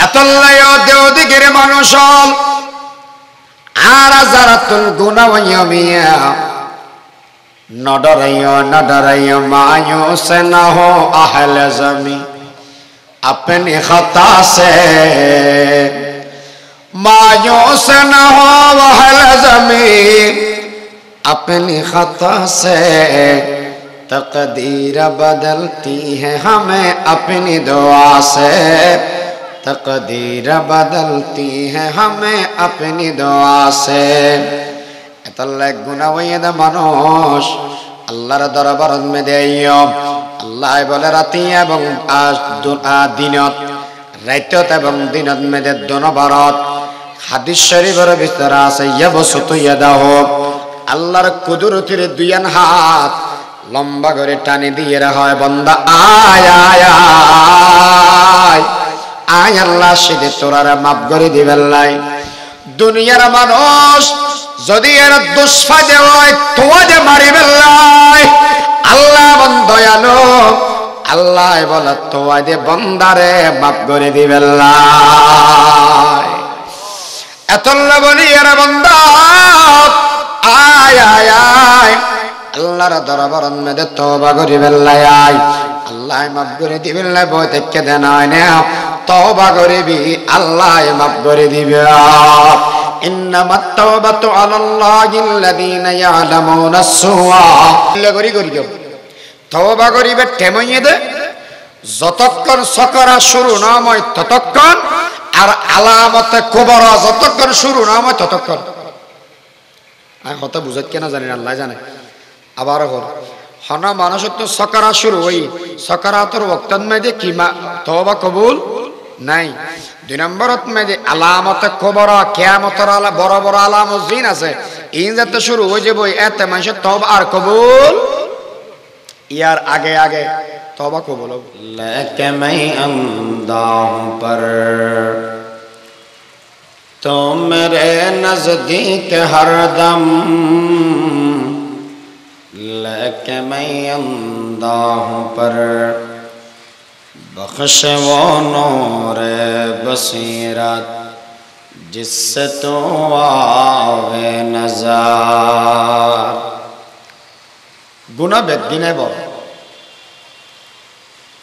এতল্লায় দেওদিগের মানুষ আর যারাতুল গুনাহ ওয়ামিয়া নডরাইও মাयूस न हो अहले ज़मी अपनी खता से मायूस न हो अहले ज़मी अपनी खता से तकदीर बदलती है हमें अपनी दुआ से तकदीर बदलती है हमें अपनी दुआ से এতলাই গুনাহ হইয়া মানুষ আল্লাহর দরবারত মে দেইও আল্লাহ বলে রাতি এবং দিনত রাইতত এবং দিনত মেদে দনবারত হাদিস শরীফের ভিতরে আছে ইয়াবসুতু ইয়াদাহু আল্লাহর কুদরতের দুইয়ান হাত লম্বা করে টানি দিয়ে হয় বান্দা আয় আয় আয় আয় আল্লাহ সেদে তোরারে মাফ করে দিবেন লাই দুনিয়ার মানুষ যদি এর দুষ্ফাদে হয় তোয়াদে মারিবেন লাই আল্লাহ বন দয়ালু আল্লাহ বলে তোয়াদে বান্দারে মাফ করে দিবেন লাই এতল্লা বলি এর বান্দা আয় আয় আয় আল্লাহর দরবারত মধ্যে তওবা করিবেন লাই আয় আল্লাহ মাফ করে দিবেন লাই বই থেকে দেন না তওবা করিবি আল্লাহ মাফ করে দিবে إنما التوبة على الله الذين يعلمون السوء গরি তওবা করিবে টেমইয়ে দে যতক্ষণ সকরা শুরু না হয় ততক্ষণ আর আলামতে কুবরা যতক্ষণ শুরু না হয় ততক্ষণ আর কথা বুঝাত কেন জানি না আল্লাহ জানে আবার হনা মানুষ তো সকরা শুরু হই সকারাতর ওয়াক্তন মধ্যে কি তওবা কবুল নাই দুই নম্বরত মধ্যে আলামতে কুবরা কিয়ামতের আলা বড় বড় আলামত জিন আছে ইন যাতে শুরু হয়ে যাবে এতে মানুষের তওবা আর কবুল ইয়ার আগে আগে তওবা কবুল হবে लेके मैं अंधा हूं पर तो मेरे नजदीक हरदम लेके मैं अंधा हूं पर बख्श वो नूर बसीरत जिससे तो आवे नज़र गुनाह बेदगिने बड़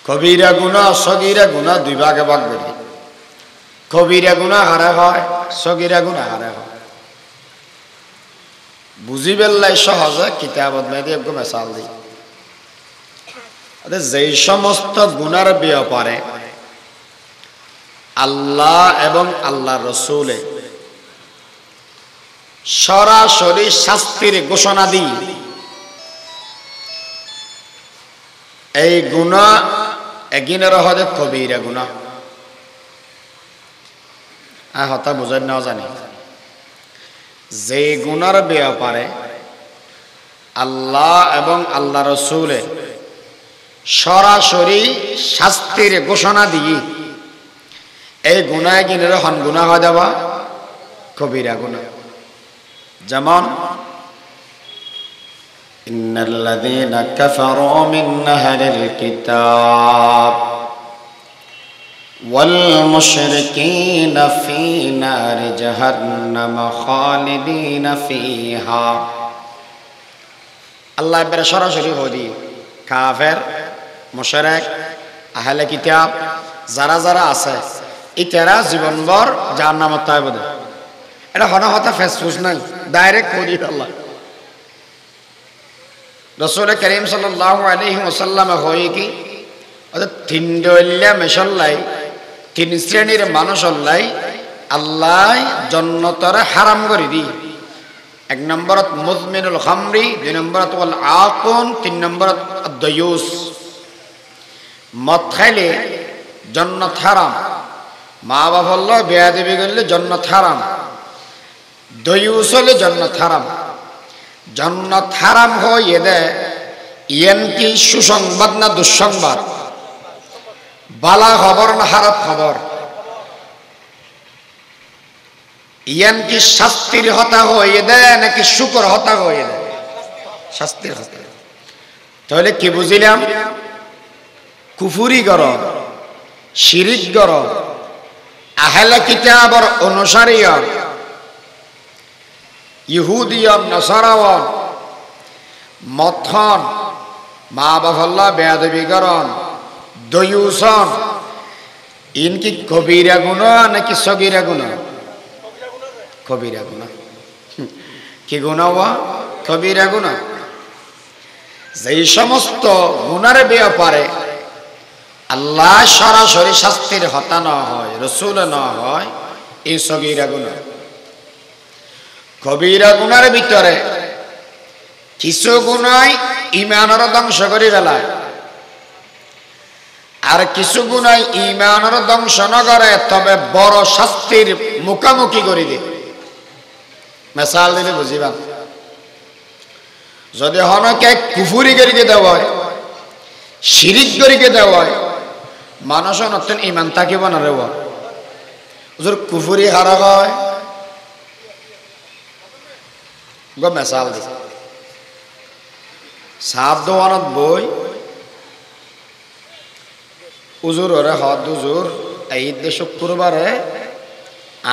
कबीरा गुनाह सगीरा गुनाह दुई भागे भाग करी कबीरा गुनाह हारे হয় सगीरा गुनाह हारे হয় বুঝিবেলাই সহজে কিতাবত মেদি একটু মিসাল দিই যেই সমস্ত গুনার ব্যাপারে আল্লাহ এবং আল্লাহ রসুলে সরাসরি শাস্তির ঘোষণা দিই এই গুনাহ এগিনের হদে কবিরা গুনাহ হতা বুঝাই না জানি যে গুনার ব্যাপারে আল্লাহ এবং আল্লাহ রসুলে সরাসরি শাস্তির ঘোষণা দিয়ে এই গুনাহ গিনের হন গুনাহ হয়ে যাওয়া কবিরা গুনাহ যেমন ইন্নাল্লাযীনা কাফারু মিন আহলিল কিতাব ওয়াল মুশরিকিনা ফী নারি জাহান্নাম খালিদিনা ফীহা আল্লাহ এবারে সরাসরি হদি কাফের মুশরিক আহলে কিতাব যারা যারা আছে ইতারা জীবনভর জাহান্নামে থাকবে এটা হনা হতা ফেসফুস নাই ডাইরেক্ট করি আল্লাহ রাসূল করিম সাল্লাল্লাহু আলাইহি ওয়াসাল্লাম হয় কি ওদের তিন দলিলা মেশাল্লাই তিন শ্রেণীর মানুষ আল্লাহ আল্লাহ জান্নাতরে হারাম করে দি এক নম্বরত মুজমিনুল খামরি দুই নম্বরত ওয়াল আকুন তিন নম্বরত আদ-দায়ুস মদ খাইলে জান্নাত হারাম মা বাবা হল বেয়াদবি করলে জান্নাত হারাম দায়ুস হলে জান্নাত হারাম জান্নাত হারাম হয়ে দে ইয়ান কি সুসংবাদ না দুঃসংবাদ বালা খবর না খারাপ খবর ইয়ান কি শাস্তির হতা হয়ে দেয় নাকি শুকর হতা হয়ে দেয় শাস্তির হতা তাহলে কি বুঝিলাম কুফুরি কর শিরিক কর আহলে কিতাবর অনুসারীয়র ইহুদিয়ন নসারাওয়ন মথন মা বাফল্লা বেয়াদবিকরণ দয়ুসন ইনকি কবিরা গুনাহ নাকি সগীরা গুনাহ? কবিরা গুনাহ। কি গুনাহ? কবিরা গুনাহ। যেই সমস্ত গুনার ব্যাপারে আল্লাহ সরাসরি শাস্তির হতা না হয়, রসুল না হয়, এই সগীরা গুনাহ। কবিরা গুনার ভিতরে কিছু গুনাহ ঈমানের ধ্বংস করে ফেলায়, আর কিছু গুনাহ ঈমানের ধ্বংস না করে, তবে বড় শাস্তির মুখোমুখি করে দেয়। মিসাল দিলে বুঝিবা, যদি হনকে কুফুরি করিকে দেওয়া হয়, শিরিক করিকে দেওয়া হয়, মানুষ নতুন ইমান থাকিব না রে। হুজুর কুফুরি হারা হয় গো। মিসাল দি সাত দোয়ানত বই উজুর ওরে হদ উজুর এই শুক্রবারে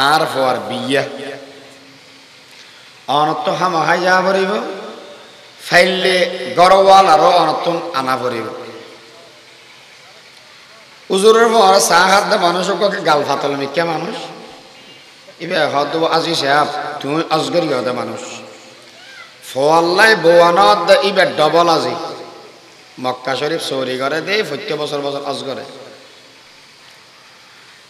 আর হওয়ার বিয়া অনত্ত হামাহাই যা ভরিব, ফাইলে গরওয়াল আরো অনতুন আনা ভরিব। উজুরের পর চাহ হাত দে মানুষকে গাল ফাতল মিকে মানুষ এবার হদ আজি সাহেব তুমি অজগরি হদে মানুষ ফোয়াল্লাই বোয়ানত ইবার ডবল আজি মক্কা শরীফ চৌরি করে দেই প্রত্যেক বছর বছর অজগরে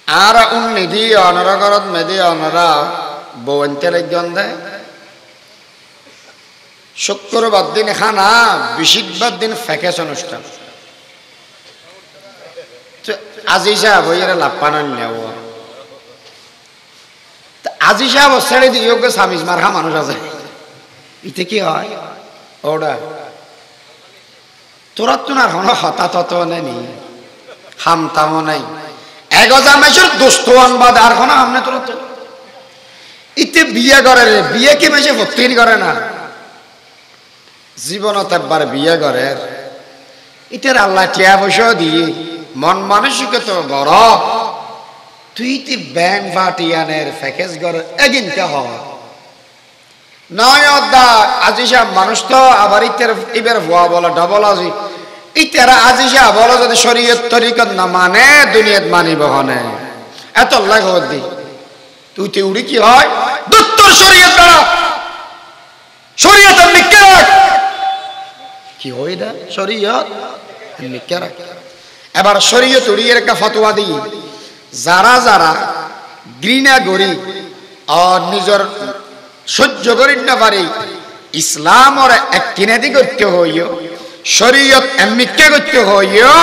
আর উন্নিধি অনরা ঘরত মেদি অনরা বৌন্তের একজন দেয়। শুক্রবার দিন খানা, বিশিকবার দিন ফ্যাকেশ অনুষ্ঠান। আজি সাহেব এরা লাপ্পান নেব, আজি সাহেব ছেড়ে দিয়ে সামিজ মারহা মানুষ আছে। ইতে কি হয় ওরা তোরা তো না হতা তত নেই, হামতামও নাই, এগজা মেসের দোস্ত আনবাদ আর কোনো আমনে তোরা তো ইতে বিয়ে করে রে। বিয়ে কি মেসে ভক্তির করে না, জীবনত একবার বিয়ে করে। ইটার আল্লাহ টিয়া পয়সা দিয়ে মন মানসিক তো বড়, তুই তি ব্যাংক ভাটিয়ানের প্যাকেজ করে এগিনতে হয় নয় অদ্দা আজি সাহেব মানুষ তো আবার ইতের ইবের ভুয়া বলে ডবল আজি ইতেরা আজি সাহেব বলো যদি শরীয়ত তরিকত না মানে দুনিয়াত মানিব হনে এত লাগ দি তুই তে উড়ি কি হয় দুত্তর শরীয়ত দ্বারা শরীয়ত মিক্কে রাখ কি হয় না শরীয়ত মিক্কে রাখ। এবার শরীয়ত উড়িয়ে একটা ফতোয়া দিই, যারা যারা ঘৃণা করি আর নিজের সহ্য করি না পারি ইসলামর এক কিনাদি করতে হইও, শরীয়ত মিথ্যা করতে হইও,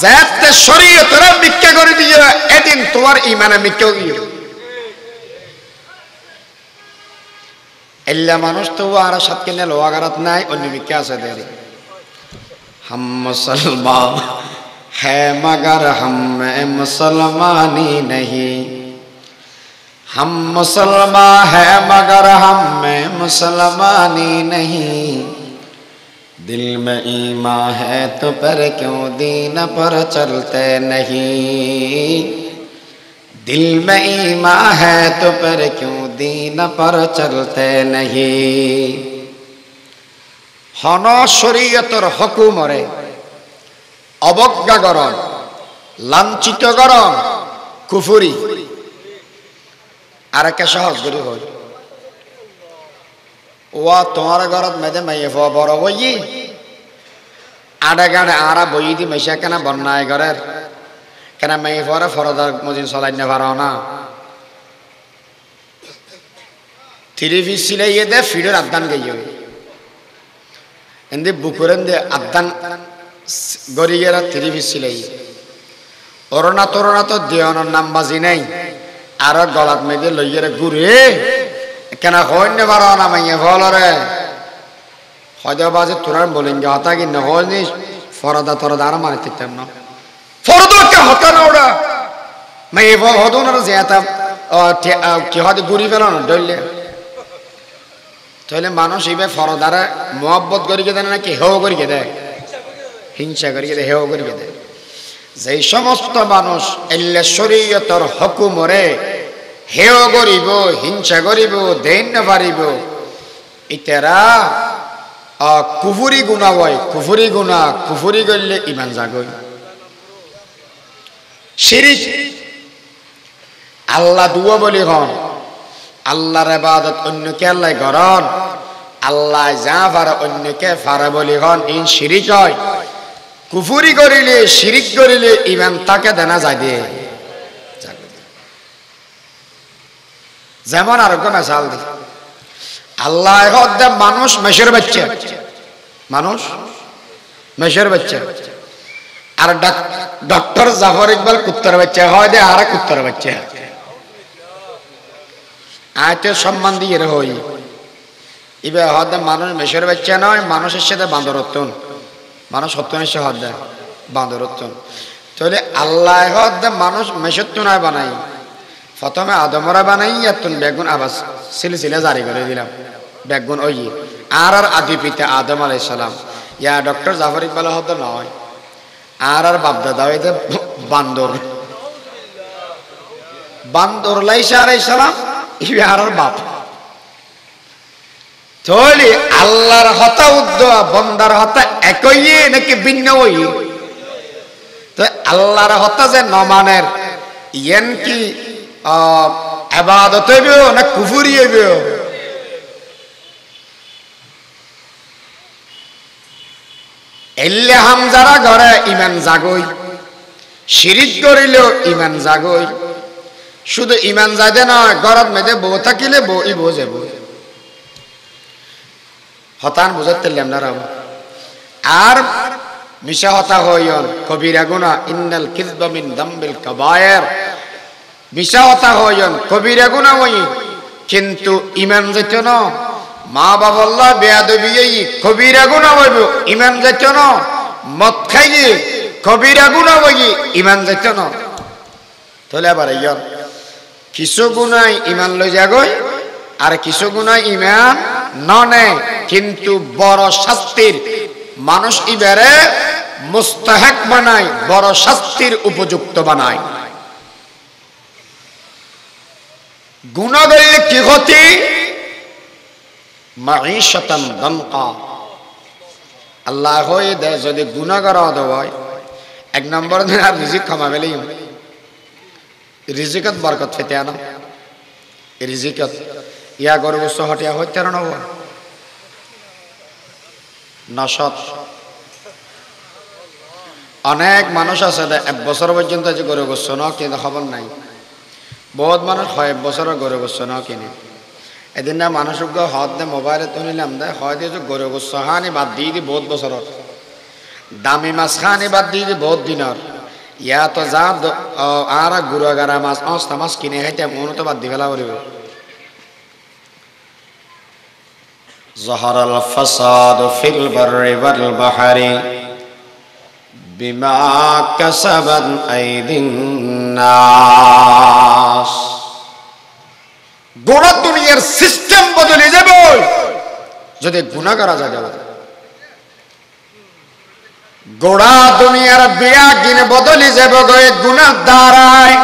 যাতে শরীয়তরা মিথ্যা করে দিও এদিন তোমার ইমানে মিথ্যা গিয়ে এল্লা মানুষ তো আর সাত কিনে লোয়াগারাত নাই অন্য মিথ্যা আছে দেরি। हम मुसलमान है मगर हम में मुसलमानी नहीं, हम मुसलमान है मगर हम में मुसलमानी नहीं, दिल में ईमान है तो पर क्यों दीन पर चलते नहीं, दिल में ईमान है तो पर क्यों दीन पर चलते नहीं। হন শরীয়তর হুকুমরে অবজ্ঞাকরণ লাঞ্ছিতকরণ কুফরি আর একটা সহজ করে হই ওয়া তোমার ঘরত মেদে মাইয়ে ফোয়া বড় বই আড়ে গাড়ে আড়া বই দি মেশা কেন বন্যায় ঘরের কেন মাইয়ে ফোয়ারে ফরদার মজিন চলাই না পারো না থ্রি পিস সিলাইয়ে দে ফিডের আদান গাইয়ে এন্দে বুকুরেন দে আদান গরিয়েরা থ্রি পিস সিলাই অরনা তরনা তো দেওয়ানোর নাম বাজি নাই আর গলাত মেয়েদের লইয়েরা ঘুরে কেন হইনে পারো না মাইয়ে ফলরে হয়তো বাজে তোরার বলেন গে হতা কিনা হয়নি ফরদা তরদা আর মারি থাকতাম না ফরদা হতা না ওরা মাইয়ে ফল হতো না যেতাম কি হয়তো ঘুরি ফেল না ডললে তাহলে মানুষ এইভাবে ফরদারে মহব্বত করিকে দেয় নাকি হেও করিকে দেয় হিংসা করিকে দেয় হেও করিকে দেয় যেই সমস্ত মানুষ এল্লে শরীয়তর হুকুমরে হেয় করিব হিংসা করিব দেন না পারিব ইতারা কুফুরি গুনাহ হয় কুফুরি গুনাহ কুফুরি করলে ঈমান জাগয় শিরিক আল্লাহ দুয়া বলি হন আল্লাহর ইবাদত অন্যকে আল্লাহ করন আল্লাহ যা পারে অন্যকে পারে বলি হন ইন শিরিক হয় কুফুরি করিলে শিরিক করিলে ঈমান তাকে দেনা যায় দিয়ে যেমন আরেকটা মিসাল দি আল্লাহ হদ্দে মানুষ মেষের বাচ্চা মানুষ মেষের বাচ্চা আর ডক্টর জাফর ইকবাল কুত্তার বাচ্চা হয় দে আর কুত্তার বাচ্চা আয়তে সম্মান দিয়ে হই ইবে হদ্দে মানুষ মেষের বাচ্চা নয় মানুষের সাথে বান্দরত্বন মানুষ সত্যনের সাথে হদ্দে বান্দরত্বন তাহলে আল্লাহ হদ্দে মানুষ মেষের তুনায় বানাই প্রথমে আদমরা বানাই এতন বেগুন আবাস সিলসিলা জারি করে দিলাম বেগুন ওই আর আদি পিতা আদম আলাইহিস সালাম ইয়া ডক্টর জাফর ইকবাল হদ্দে নয় আর বাপদাদা হইতে বান্দর বান্দর লাইসা আলাইহিস সালাম ইবে আর বাপ তাহলে আল্লাহর হতা উদ্দোয়া বন্দার হতা একই নাকি ভিন্ন হই তো আল্লাহর হতা যে নমানের ইয়েন কি ইবাদত হইব না কুফরি হইব এল্লে হামজারা ঘরে ঈমান জাগই শিরিক করিলেও ঈমান জাগই শুধু ঈমান জাগে নয় ঘরত মেদে বউ থাকিলে বউ ই বউ যাব হতান বুঝাতে না রাম আর মিশা হতা হইন কবিরা গুনাহ ইন্নাল কিযবা মিন দামবিল কাবায়ের মিশা হতা হইন কবিরা গুনাহ হই কিন্তু ঈমান যেত না মা বাবা আল্লাহ বেয়াদবি কবিরা গুনাহ হইব ঈমান যেত না মদ খাইয়ে কবিরা গুনাহ হই ঈমান যেত না তাহলে আবার ইয়ন কিছু গুনাহ ঈমান লই যাগই আর কিছু গুনাহ ঈমান ননে কিন্তু বড় শাস্তির মানুষ ইবারে মুস্তাহিক বানায় বড় শাস্তির উপযুক্ত বানায় গুনাহ করলে কি ক্ষতি মাঈশাতান দানকা আল্লাহ হয়ে দেয় যদি গুনাহ করা হয় এক নম্বর দিন আর রিজিক কমা গেলেই রিজিকত বরকত পেতে আনো রিজিকত ইয়া গরু গোস্ত হটিয়া হইতে না নশত অনেক মানুষ আছে এক বছর পর্যন্ত যে গরু গোস্ত ন কিন্তু খবর নাই বহুত মানুষ হয় এক বছর গরু গোস্ত ন কিনে এদিন না মানুষ হদ দে মোবাইলে তো নিলাম দে হয় দিয়ে গরু গোস্ত হানি বাদ দিয়ে দি বহুত বছর দামি মাছ খানি বাদ দিয়ে দি বহুত দিনের ইয়া তো যা আর গুড়াগারা মাছ অস্তা মাছ কিনে খাইতে মনে তো বাদ দি ফেলা করিব ظهر الفساد في البر والبحر بما كسبت أيدي الناس গোটা দুনিয়ার সিস্টেম বদলে যাবে যদি গুনাহ করা যায় গোটা দুনিয়ার বিয়া কিনে বদলে যাবে গয়ে গুনাহ দ্বারায়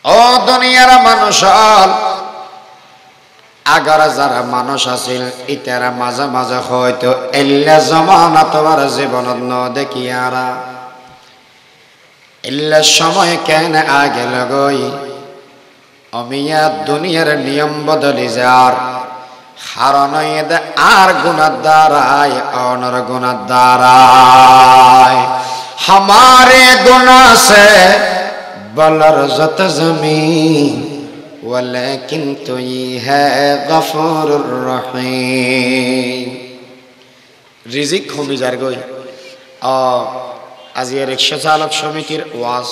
ও দুনিয়ার মানুষ আগার যারা মানুষ আছিল ইতারা মাঝে মাঝে হয়তো এল্লা জমানা তোমার জীবনত ন দেখিয়ারা এল্লা সময় কেন আগে লগই অমিয়া দুনিয়ার নিয়ম বদলি যার কারণ আর গুনাহ দ্বারায় অনর গুনাহ দ্বারায় हमारे गुनाह से बलरजत जमीन वलेकिन तो ये है गफूरुर रहीम রিজিক কমে যার গই আজিয়া রিক্সা চালক সমিতির ওয়াজ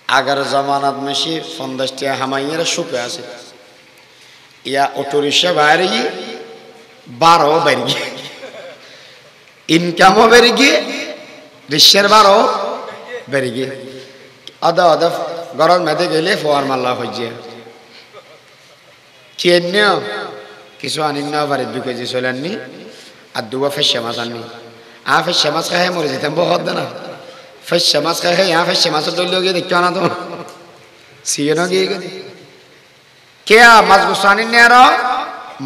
আগার জামানাত মেশি 50 টিয়া হামাইয়ের সুপে আছে ইয়া অটো রিক্সা বাইরে 12 বের গিয়ে ইনকামও বের গিয়ে রিক্সার 12 বের গিয়ে আদা আদা গরম মেদে গেলে ফোয়ার মাল্লা হইছে কেন কিছু আনিন না পারে 2 কেজি চলেননি আর 2 ফেসে মাছ আননি ফেসে মাছ খাই মরে যেতাম বহুত না ফেসে মাছ খাই ফেসে মাছের দলীয় গিয়ে দেখতে না তোমার সিয়ে না গিয়ে কে মাছ গুছো আনি নে আর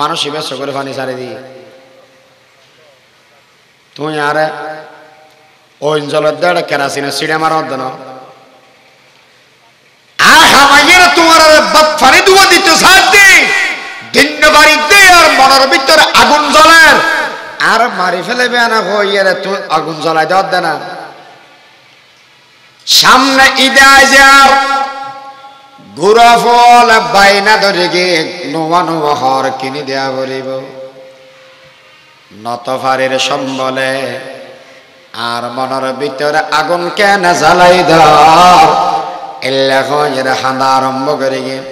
মানুষ ব্যস্ত করে পানি ছাড়ে দিয়ে তুই আর ওই জলের দেড় কেরাসিনের সিঁড়ে মারা হতো না আর হামাইয়ের তোমার ফানি দুয়া দিতে সাথে দিন বাড়িতে আর মনের ভিতরে আগুন জ্বলের আর মারি ফেলেবে না হইয়ারে তুই আগুন জ্বলাই দেওয়ার দে না সামনে ঈদে আইজার গুড়া ফল বাইনা ধরে গিয়ে নোয়া নোয়া হর কিনে দেয়া বলিব নতফারের সম্বলে আর মনের ভিতরে আগুন কেন জ্বালাই দাও এল্লা হইয়ারে হাঁদা আরম্ভ করে গিয়ে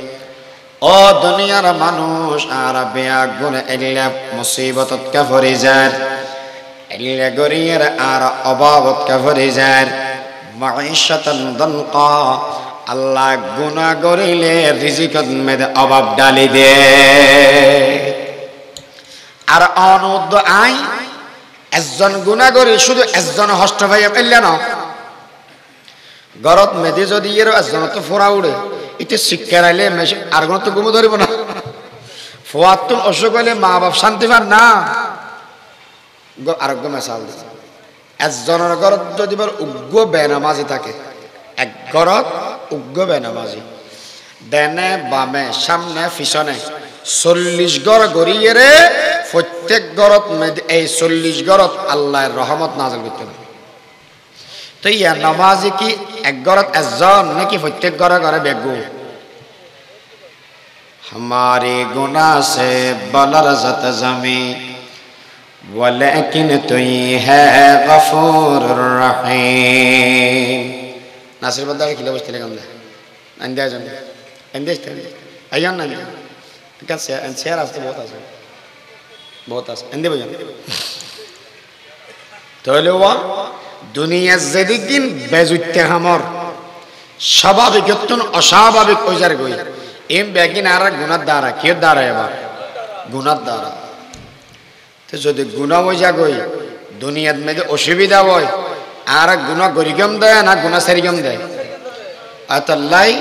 ও দুনিয়ার মানুষ আর বেয়া গুণ এল্লা মুসিবতত কা ভরে যায় এল্লা গরিয়ের আর অভাবত কা ভরে যায় মাঈশাতান দনকা আল্লাহ গুনাহ করিলে রিজিকত মধ্যে অভাব ডালি দে আর অনুদ্দ আই একজন গুনাহ করি শুধু একজন হষ্ট ভাইয়া পেলে না গরত মেধে যদি এর একজন তো ফোড়া উড়ে এটা শিক্ষার আইলে আর কোনো তো ঘুমো ধরিব না ফোয়ার তো অসুখ হইলে মা বাপ শান্তি পান না আরোগ্য মেশাল একজনের ঘরত যদি উগ্র বেনামাজি থাকে এক ঘরত উগ্র বেনামাজি দেনে বামে সামনে পিছনে 40 ঘর গড়িয়ে রে প্রত্যেক ঘরত এই 40 ঘরত আল্লাহর রহমত নাযিল করতে না তো ইয়া নামাজি কি এক ঘরত একজন নাকি প্রত্যেক ঘরে ঘরে বেগু हमारे गुनाह से बलरज़त ज़मीं वलेकिन तू है गफूर रहीम नासिर बंदा के खिला बस्ती लगन दे अंदाज अंदाज अयन ना क्या से रास्ते बहुत आस अंदे बजन तो लोवा दुनिया ज़िंदगी बेजुत्ते हमर स्वाभाविक यत्न अस्वाभाविक ओजार गई एम बेगिन आरा गुनाह दारा क्यों दारा है बार गुनाह दारा तो जो दे गुनाह हो जा गई दुनिया में जो असुविधा हो आरा गुनाह गरिगम दे ना गुनाह सरिगम दे अतल्लाई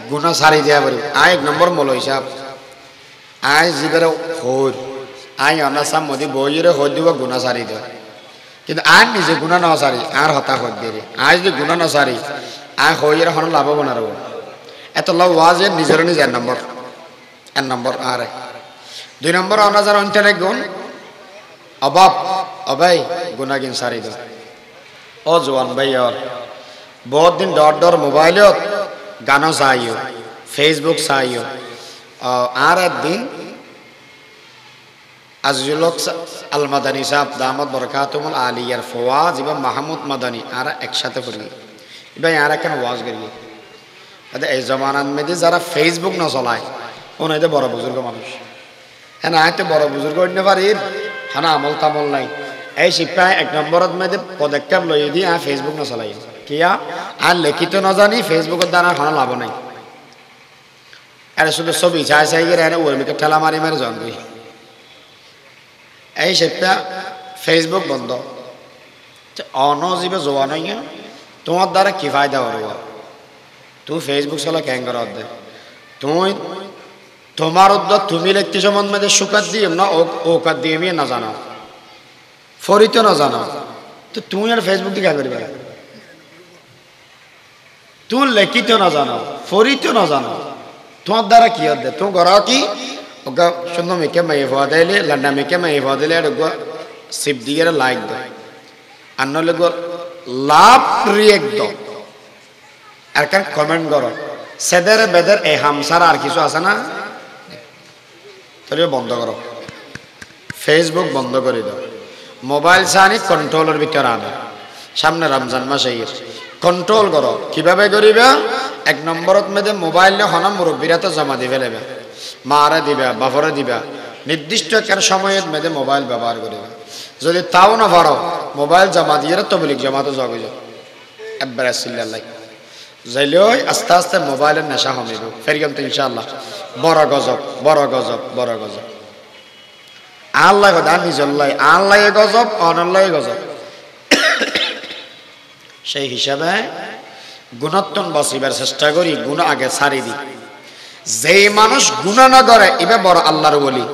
गुनाह सारी दिया बरी आए एक नंबर मोलो हिसाब आए जिबरे होर आए अनासा मोदी बोईरे हो दिवा गुनाह सारी दे किंतु आए निजे गुनाह ना सारी आर हता हो दे रे आज जो गुनाह ना सारी आए होईरे हन लाभो बना रहो এতলা ওয়াজে নিজের নিজে এক নম্বর আরে দুই নম্বর আমরা যারা অন্তরে গুণ অভাব অভাই গুনাহগিন সারি দাও ও জওয়ান ভাই আর বহুত দিন ডর মোবাইলত গান চাইও ফেসবুক চাইও আর একদিন আজিজুল হক আল মাদানী সাহেব দামাত বরকাতুল আলিয়ার ফওয়াজ এবং মাহমুদ মাদানী আর একসাথে পড়ি ভাই আর কেন ওয়াজ করি এই জমানার মধ্যে যারা ফেসবুক না চলায় ওনাইতে বড় বুজুর্গ মানুষ হ্যাঁ না হয়তো বড় বুজুর্গ হইতে পারি হ্যাঁ না আমল তামল নাই এই শিক্ষায় এক নম্বরের মধ্যে পদক্ষেপ লই দিয়ে ফেসবুক না চলাই কিয়া আর লিখিত না জানি ফেসবুকের দ্বারা কোনো লাভ নাই আরে শুধু ছবি চাই চাই গিয়ে এনে ওরমিকে ঠেলা মারি মারি জন দিই এই শিক্ষা ফেসবুক বন্ধ অনজীবে জোয়া নাই তোমার দ্বারা কি ফায়দা হব तू फेसबुक चला क्या करो दे तू तुम्हारे उधर तुम्ही लिखते जो मन में दे शुक्र दिए ना ओ कर दिए भी ना जाना फौरी तो ना जाना तो तू यार फेसबुक की क्या करी भाई तू लिखी तो ना जाना फौरी तो ना जाना तू अद्दारा किया दे तू करा की ओका शुद्ध में क्या मैं इफादे ले लंडा में क्या मैं इफादे ले अड़ुआ सिप दिए रे लाइक दो अन्नो लोगो लाभ रिएक्ट दो আর কেন কমেন্ট করো সেদের বেদের এই হামসার আর কিছু আছে না তাহলে বন্ধ করো ফেসবুক বন্ধ করে দাও মোবাইল সানি কন্ট্রোলের ভিতরে আনো সামনে রমজান মাস আইছে কন্ট্রোল করো কিভাবে করিবা এক নম্বরত মধ্যে মোবাইল নে হনা মুরব্বিরা তো জমা দিবে লেবে মারা দিবা বাফরে দিবা নির্দিষ্ট একটা সময়ের মধ্যে মোবাইল ব্যবহার করিবা যদি তাও না পারো মোবাইল জমা দিয়ে তবলিগ জামাতে যাবে যাও একবারে সিল্লাল্লাহ যাইলেও আস্তে আস্তে মোবাইলের নেশা কমিব ফেরিগম তো ইনশাআল্লাহ বড় গজব বড় গজব বড় গজব আল্লাহ কথা নিজল্লাই আল্লাহ গজব অনল্লাহ গজব সেই হিসাবে গুণাত্তন বাঁচিবার চেষ্টা করি, গুণা আগে ছাড়ি দিই। যেই মানুষ গুণা না করে এবে বড় আল্লাহর ওলি,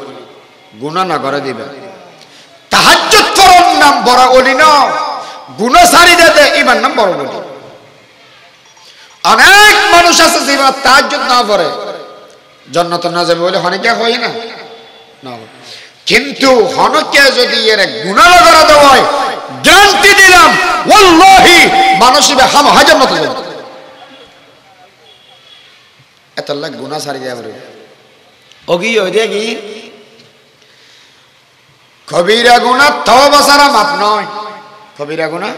গুণা না করে দিবে। তাহাজ্জুদ করার নাম বড় ওলি না, গুণা ছাড়ি দিতে এবার নাম বড় ওলি। অনেক মানুষ আছে যে তাহাজ্জুদ না করে জান্নাতে না যাবে বলে হনকে হয় না, কিন্তু হনকে যদি এর গুনাহ করা দেওয়া হয়, গ্যারান্টি দিলাম ওয়াল্লাহি মানুষ ইবে হাম হাজার মতো যাবে। এত লাখ গুনাহ ছাড়ি দেয়া বলে ওগি ওই দেখি কবিরা গুনাহ তওবা ছাড়া মাপ নয়। কবিরা গুনাহ,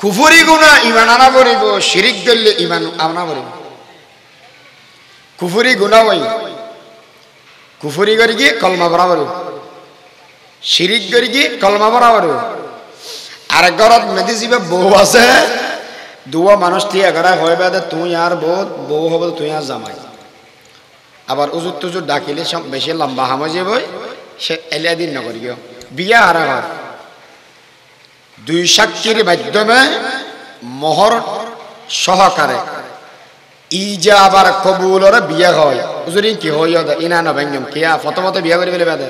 কুফরি গুনাহ ঈমান আনা পড়িব, শিরিক করলে ঈমান আনা পড়িব। কুফরি গুনাহ হই, কুফরি করি কি কলমা পড়া পড়িব, শিরিক করি কি কলমা পড়া পড়িব। আর ঘরত মেদি জিবে বউ আছে, দুয়া মানুষ তিয়া ঘরে হয়ে বেদে তুই আর বউ হবে তুই আর জামাই। আবার উজুর তুজুর ডাকিলে সব বেশি লম্বা হামে যাব, সে এলিয়া দিন নকরি কেউ বিয়া হারা ঘর। দুই সাক্ষীর মাধ্যমে মোহর সহকারে ইজা আবার কবুলরে বিয়া হয়। উজুরি কি হই ইনা না ভাঙ্গম কিয়া ফতমতে বিয়া করে ফেলে বেদে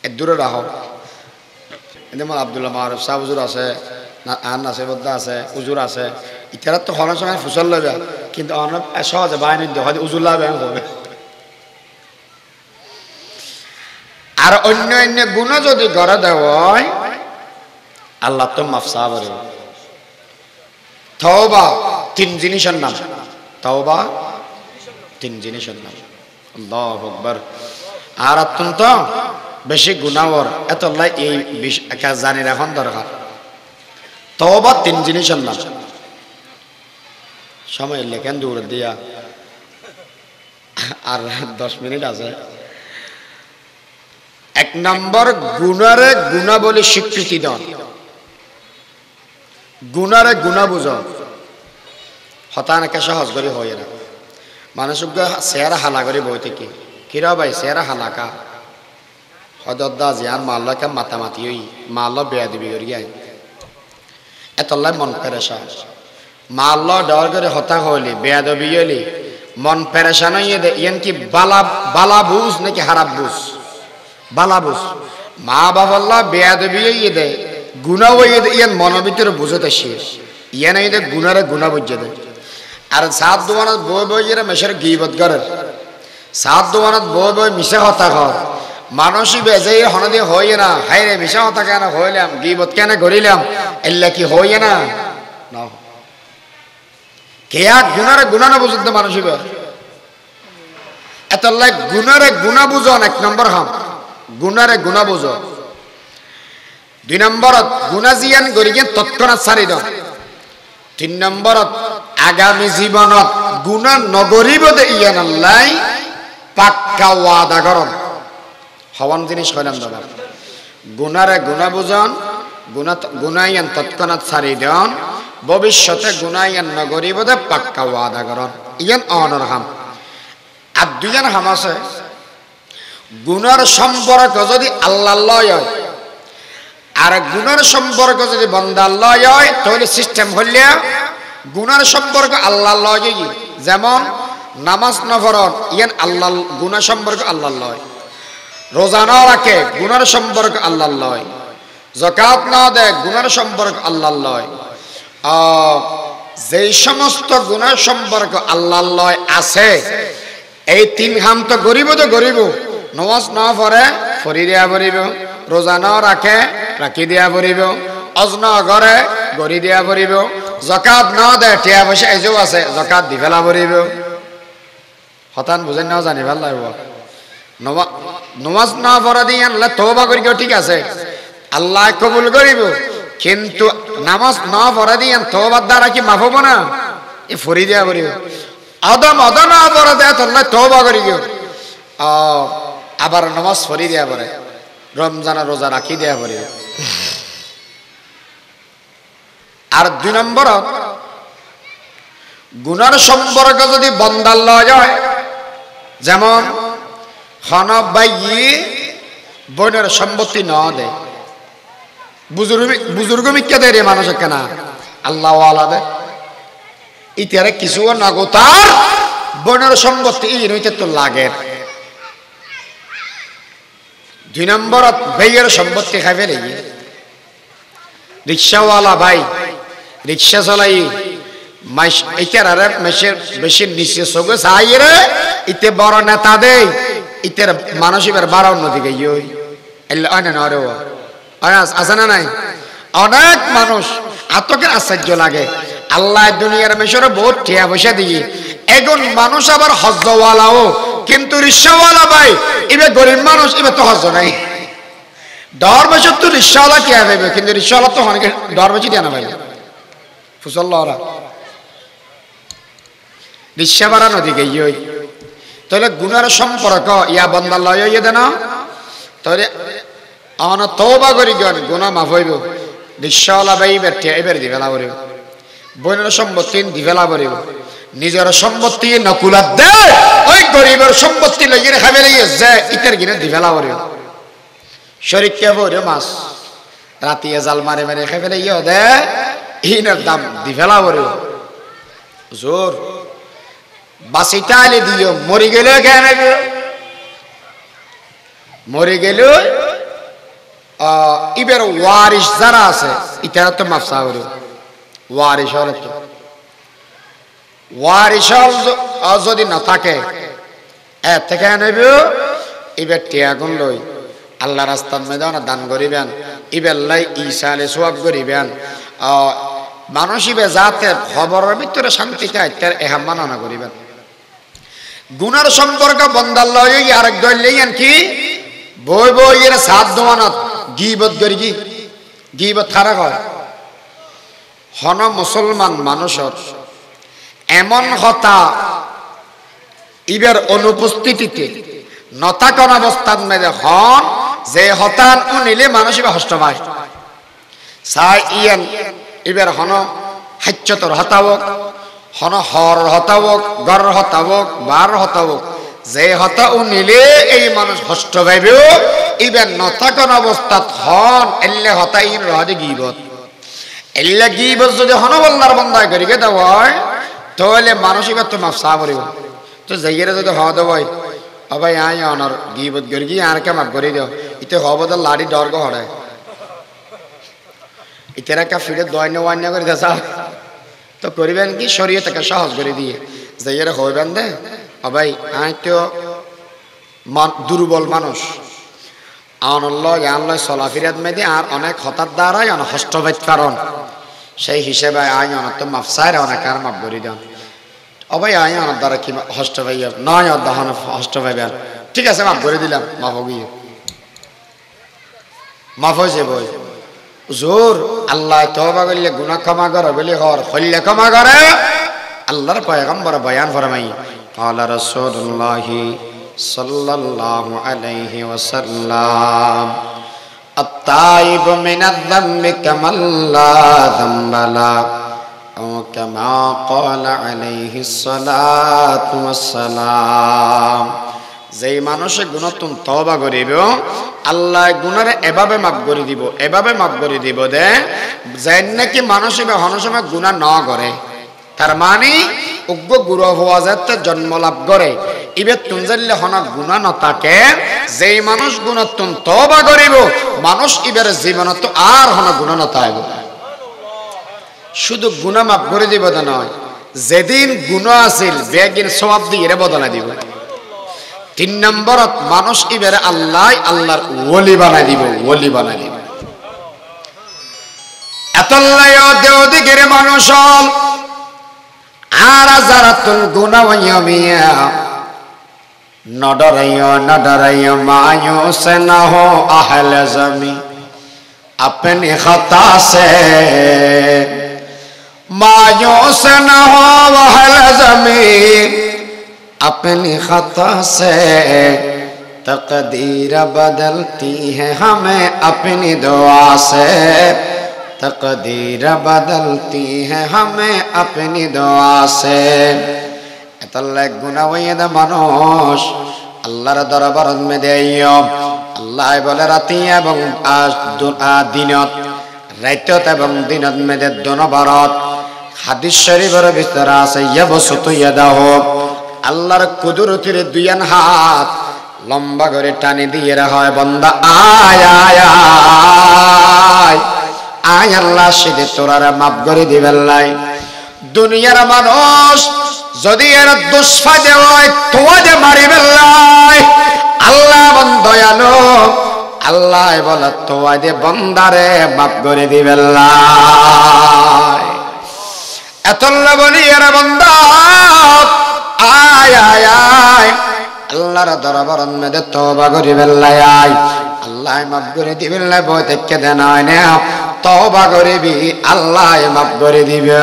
এ দূরে রাখো। যেমন আব্দুল্লাহ মারুফ সাহ উজুর আছে, আন নাসিবুদ্দা আছে, উজুর আছে, ইতারা তো হলার সময় ফুসল লইবে, কিন্তু অনেক সহজে বাহিনী হয় উজুর লাভে হবে। আর অন্য অন্য গুণ যদি গড়ে দেওয়ায় আল্লাহ তো মাফ চাবে। তওবা তিন জিনিসের নাম, তওবা তিন জিনিসের নাম। আল্লাহু আকবার। আর অত্যন্ত বেশি গুনাহর এত লাই এই কাজ জানি রাখন দরকার। তওবা তিন জিনিসের নাম। সময় লেখেন দূর দিয়া আর 10 মিনিট আছে। এক নম্বর গুনারে গুনাহ বলে স্বীকৃতি দাও, গুনারে গুনাহ বুঝো। হতানকে সহজ করে হয় না, মানুষকে চেহারা হালা করে বই থেকে কিরা ভাই চেহারা হালাকা হদা জিয়ান মাল্লাকে মাতামাতি হই মাল্লা বেয়া দিবি করি এতলাই মন পেরেশান। মাল্ল ডর করে হতা হইলি বেয়া দবি হইলি মন পেরেশান হইয়ে দে। ইয়ান কি বালা বুঝ নাকি হারাপ বুঝ? বালা বুঝ। মা বাবাল্লা বেয়া দবি হইয়ে দে, গুণা হইয়ে দে, ইয়ান মনের ভিতরে বুঝতে শেষ। ইয়ান এই দে গুণারে গুণা বুঝে দে। আর সাত দোয়ানত বই বই যেরা মেশের গিবত করে, সাত দোয়ানত বই বই মিশে হতা ঘর মানুষই বেজে হনদি হইয়ে না। হাই রে মিশা হতা কেন হইলাম, গিবত কেন করিলাম, এল্লা কি হইয়ে না না কেয়া গুনারে গুণা না বুঝতে মানুষই বে এত লাই গুনারে গুণা বুঝন। এক নম্বর হাম গুনারে গুণা বুঝ। 2 নম্বরত গুণা জিয়ান গরিয়ে তৎক্ষণাৎ ছাড়ি দাও। 3 নম্বরত আগামী জীবনত গুণা নগরিব দে ইয়ান আল্লাহ পাক্কা ওয়াদা করন। হওয়ান জিনিস হইলাম দাদা গুনারে গুণা বুঝন, গুনাইয়ান তৎক্ষণাৎ ছাড়ি দেন, ভবিষ্যতে গুনাইয়ান নগরিব দে পাক্কা ওয়াদা করন। ইয়ান অনর হাম। আর 2জন হাম আছে গুনার সম্পর্ক যদি আল্লাহ লয় হয় আর গুনার সম্পর্ক যদি বান্দা লয় হয় তাহলে সিস্টেম হইলে গুনার সম্পর্ক আল্লাহ লয়। যেমন নামাজ নফরন ইয়ান আল্লাহ গুনাহ সম্পর্ক আল্লাহ লয়, রোজা না রাখে গুনার সম্পর্ক আল্লাহ লয়, যাকাত না দেয় গুনার সম্পর্ক আল্লাহ লয়। যেই সমস্ত গুনার সম্পর্ক আল্লাহ লয় আছে এই 3 হাম তো গরিব তো গরিব। নামাজ না পড়ে পড়ি দেয়া পড়িব, রোজা না রাখে রাখি দেয়া পড়িব, হজ না করে গড়ি দেয়া পড়িব, যাকাত না দেয় টিয়া পয়সা এজও আছে যাকাত দি ফেলা পড়িব। হতান বুঝেন না জানি ভাল লাগব। নামাজ না পড়া দিয়ে আনলে তওবা করি ঠিক আছে আল্লাহ কবুল করিব, কিন্তু নামাজ না পড়া দিয়ে তওবার দ্বারা কি মাফ হবো না? এ ফরি দেয়া পড়িব। আদম না পড়া দেয় তাহলে তওবা করি আবার নামাজ পড়ি দেয়া পড়ে, রমজান রোজা রাখি দেয়া পড়িব। আর 2 নম্বর গুনার সম্পর্ক যদি বন্দার লয় হয়, যেমন হন ভাই বোনের সম্পত্তি না দেয়, বুজুর্গ মিক্কা দেয় রে মানুষ কেনা আল্লাহ আলাদা ইতিহারে কিছু নগো তার বনের সম্পত্তি এই নইতে তো লাগে 2 নম্বর ভাইয়ের সম্পত্তি খাবে রে রিক্সাওয়ালা ভাই রিক্সা চালাই মাইস ইতার আর মেশের বেশি নিচে সগে চাইরে ইতে বড় নেতা দেই ইতের মানসিকের বাড়া উন্নতি গই এল্লা আনে না রে আছে না নাই অনেক মানুষ আতকের আশ্চর্য লাগে আল্লাহ দুনিয়ার মেশরে বহুত টিয়া পয়সা দিয়ে এগুন মানুষ আবার হজ্জওয়ালাও কিন্তু রিক্সাওয়ালা ভাই ইবে গরিব মানুষ ইবে তো হজ্জ নাই ডর বছর তো রিক্সাওয়ালা টিয়া দেবে কিন্তু রিক্সাওয়ালা তো অনেকে ডর বছর টিয়া না ভাই ফুসল্লাহরা রিক্সা বাড়ানো দিকে ইয় তাহলে গুনার সম্পর্ক ইয়া বন্দা লয় ইয়ে দেন তাহলে অন তওবা করি গন গুনাহ মাফ হইব রিক্সাওয়ালা ভাই বেটে এবার দিবেলা করিব বইনের সম্পত্তি দিবেলা করিব নিজের সম্পত্তি নকুলাত দে ওই গরিবের সম্পত্তি লইয়ে খাবে লইয়ে যে ইতার গিনে দিবেলা করিব শরীক কে বরে মাছ রাতিয়া জাল মারে মারে খাবে লইয়ে দে ইনের দাম দিবেলা করিব জোর বাসিটালে দিও মরি গেলে কেন মরি গেলে ইবের ওয়ারিশ যারা আছে ইতারা তো মাফসা করে ওয়ারিশ হলে তো ওয়ারিশ যদি না থাকে এর থেকে নেবে ইবের টিয়াগুন লই আল্লাহ রাস্তার ময়দানে দান করিবেন ইবের লাই ঈসালে সোয়াব করিবেন মানুষ ইবে যাতে খবরের ভিতরে শান্তি চায় তার এহাম মাননা করিবেন গুনার সম্পর্ক বন্দার লয় আরেক দল লইয়েন কি বই বই এর সাত দোয়ানত গিবত করি কি গিবত খারা হয় হন মুসলমান মানুষের এমন হতা ইবের অনুপস্থিতিতে নতাকন অবস্থান মেরে হন যে হতান নিলে মানুষ ইবে হষ্ট পায় সাই ইয়ান ইবের হন হাচ্যতর হতাবক হন হর হতাবক গর হতাবক বার হতাবক যে হতা নিলে এই মানুষ হষ্ট পাইবেও ইবের নতাকন অবস্থাত হন এল্লে হতা ইন রহদে গিবত এল্লে গিবত যদি হন বল্লার বন্দায় করিকে দেওয়া হয় তাহলে মানুষ ইবার তো মাফ সাহ করিব তো যাইয়েরা যদি হওয়া দেব ভাই আই অনর গিবত করি কি আর কে মাফ করে দিও ইতে হবদার লাড়ি ডর্গ হড়ায় ইতেরা কা ফিরে দয়না ওয়ান্না করে দেশা তো করিবেন কি শরীয়তকে সহজ করে দিয়ে যাইয়েরা হইবেন দে ভাই আই তো দুর্বল মানুষ আনল্লাহ চলাফিরাত মেদে আর অনেক হঠাৎ দ্বারাই অনেক হস্তবাদ কারণ সেই হিসেবে আই অনেক তো মাফসায় অনেক আর মাফ করে দেন অবাই আই অনেক দ্বারা কি হষ্ট ভাই নয় অর্ধাহন হষ্ট ভাইবেন ঠিক আছে মাফ করে দিলাম মাফ গিয়ে মাফ হয়েছে বই জোর আল্লাহ তওবা করলে গুনাহ ক্ষমা করে বলে হর হইলে ক্ষমা করে আল্লাহর পয়গম্বর বয়ান ফরমাই ক্বালা রাসূলুল্লাহ সাল্লাল্লাহু আলাইহি ওয়াসাল্লাম আত-তাইবু মিনায-যামবি কামান লা যামবা লা ও কামা ক্বালা আলাইহিস সালাতু ওয়াসসালাম যেই মানুষে গুণাতুন তওবা করিবে আল্লাহ গুনারে এভাবে মাফ করে দিব এভাবে মাফ করে দিব দে যেন নাকি মানুষ এবে হনসময় গুনাহ না করে তার মানে উগ্র গুরু হওয়া যাতে জন্ম লাভ করে ইবে তুনজাল্লে হনা গুনাহ না থাকে যেই মানুষ গুণাতুন তওবা করিব মানুষ ইবের জীবনত আর হনা গুনাহ না থাকবে শুধু গুনাহ মাফ করে দিব তা নয় যেদিন গুনাহ আছিল বেগিন সওয়াব দিয়ে বদলা দিব 3 নম্বরত মানুষ ইবের আল্লাহর ওলি বানাই দিব ওলি বানাই দিব এতল্লাই দেও দিগের মানুষ আর যারাতুল গুনাহ ইয়ামিয়া নডরাইয়া মায়ুস না হো আহলে জমি अपने खता से मायूस न हो अहले ज़मीन अपनी खता से तकदीर बदलती है हमें अपनी दुआ से तकदीर बदलती है हमें अपनी दुआ से एतल्ले गुनाह वयद मानुष আল্লাহর দরবার মধ্যে আইয়ো আল্লাহ বলে রাতে এবং দিনত রাইতত এবং দিনত মেদে দনবারত হাদিস শরীফের ভিতরে আছে ইয়াবসুতু ইয়াদাহু আল্লাহর কুদরতের দুইয়ান হাত লম্বা করে টানি দিয়ে হয় বান্দা আয় আয় আয় আয় আল্লাহ সেদে তোরারে মাফ করে দিবেন লাই দুনিয়ার মানুষ যদি এর দুষ্ফাদে হয় তোয়াদে মারিবেন লাই আল্লাহ বন দয়ালু আল্লাহ বলে তোয়াদে বান্দারে মাফ করে দিবেন লাই এতল্লা বলি এর বান্দা আয় আয় আয় আল্লাহর দরবারের মধ্যে তওবা করিবেন লাই আয় আল্লাহ মাফ করে দিবেন লাই বই থেকে দেন না তওবা করিবি আল্লাহ মাফ করে দিবে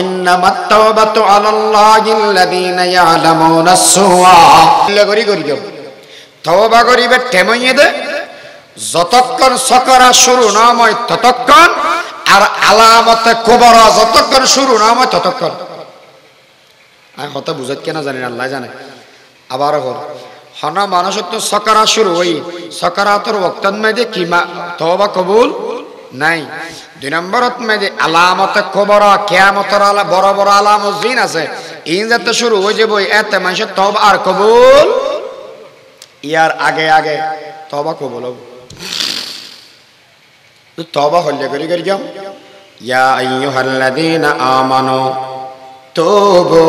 ইন্নামাত তাওবাতু আলাল্লাহিল্লাযীনা ইয়ালামুনা সুআ করি তওবা করিবে টেমইয়ে দে যতক্ষণ সকরা শুরু না হয় ততক্ষণ আর আলামতে কুবরা যতক্ষণ শুরু না হয় ততক্ষণ আর কথা বুঝাত কেন জানেন আল্লাহ জানে আবার হনা মানুষের তো সকরা শুরু হই সকারাতর ওয়াক্তান মধ্যে কি তওবা কবুল নাই দুই নম্বরত মধ্যে আলামতে কুবরা কিয়ামতের আলা বড় বড় আলামত জিন আছে ইন যাতে শুরু হয়ে যাবে এতে মানুষের তওবা আর কবুল ইয়ার আগে আগে তওবা কবুল হবে তো তওবা হলে করি যাও ইয়া আইয়ুহাল্লাযীনা আমানু তুবু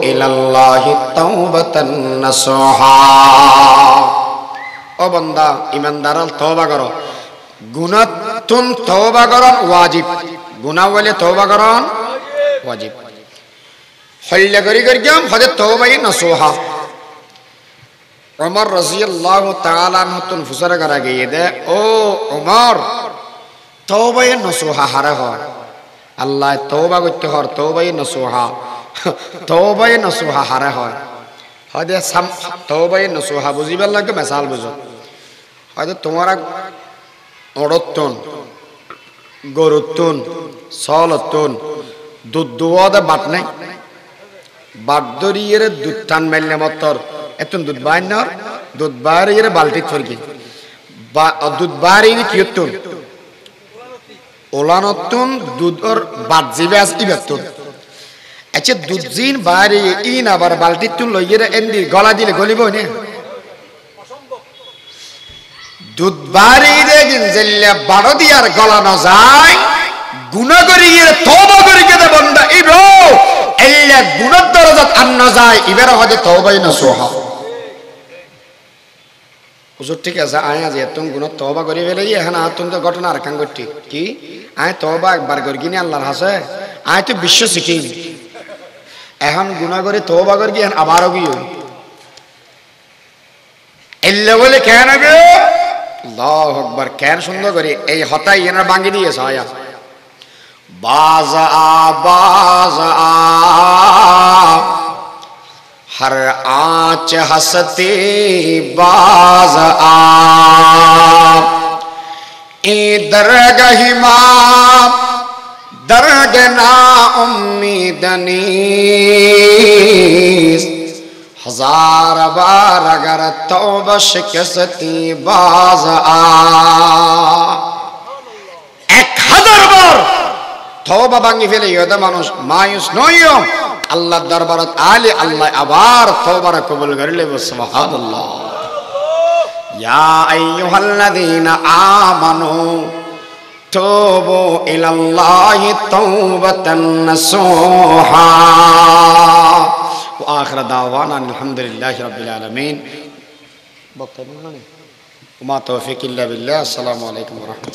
ইলাল্লাহি তাওবাতান নাসুহা ও বান্দা ইমানদার তওবা করো গুনাতুন তওবা করন ওয়াজিব গুনাহ হলে তওবা করন ওয়াজিব হলে করি যাও হযরত তওবাই নাসুহা উমর রাদিয়াল্লাহু তাআলা নতুন ফুসরা করা গিয়ে দে ও উমর তওবায়ে নসুহা হারা হয় আল্লাহ তওবা করতে হর তওবায়ে নসুহা হারা হয় হয়তো তওবায়ে নসুহা বুঝিবার লাগে মিসাল বুঝো হয়তো তোমার অড়তন গরুতন সলতন দুধ দুয়াদে বাট নাই বাট দরিয়ে দুধ টান মেলনে মতর এতন দুধ বাইনর দুধ বাড়িয়ে বালতি ফরকি দুধ বাড়িয়ে কিয়তন ওলানতুন দুধর বাট জিবে আস ইবেতন আচ্ছা দুধ জিন বাড়িয়ে ইন আবার বালতি তুন লইয়ে এন্দি গলা দিলে গলিব না দুধ বাড়িয়ে দেখিন জেলে বাড়ো দিয়ার গলানো যায় গুনাহ করিয়ে তওবা করিকে দে বান্দা ইবো এল্লা গুনাহ দরজাত আন্ন যায় ইবের হদে তওবাই নসুহা হুজুর ঠিক আছে আয় আজ এতন গুনাহ তওবা করি ফেলে এখন আতুন তো ঘটনা আর কাং করতি কি আয় তওবা একবার করি কিনি আল্লাহর হাসে আয় তো বিশ্ব শিখি এখন গুনাহ করে তওবা করি এখন আবারও গিয়ে এল্লা বলে কেন গো আল্লাহু আকবার কেন সুন্দর করে এই হতাই এনার ভাঙি দিয়েছে আয়া बाज़ आ हर आँच हंसते बाज़ आ ए दरगह माँ दर्द ना उम्मीदनी हजार बार अगर तौबा शिकस्ती बाज़ आ 1000 বার তওবা ভাঙি ফেলে ইয়া মানুষ মায়ুস নয়ও আল্লাহর দরবারত আলে আল্লাহ আবার তওবা কবুল করিলে সুবহানাল্লাহ ইয়া আইয়ুহাল্লাযীনা আমানু তুবু ইলাল্লাহি তাওবাতান নাসুহা ওয়া আখির দাওয়ানা আলহামদুলিল্লাহি রাব্বিল আলামিন বক্তব্য মানে ওয়া মা তাওফীক ইল্লা বিল্লাহ আসসালামু আলাইকুম ওয়া রাহমাতুল্লাহ।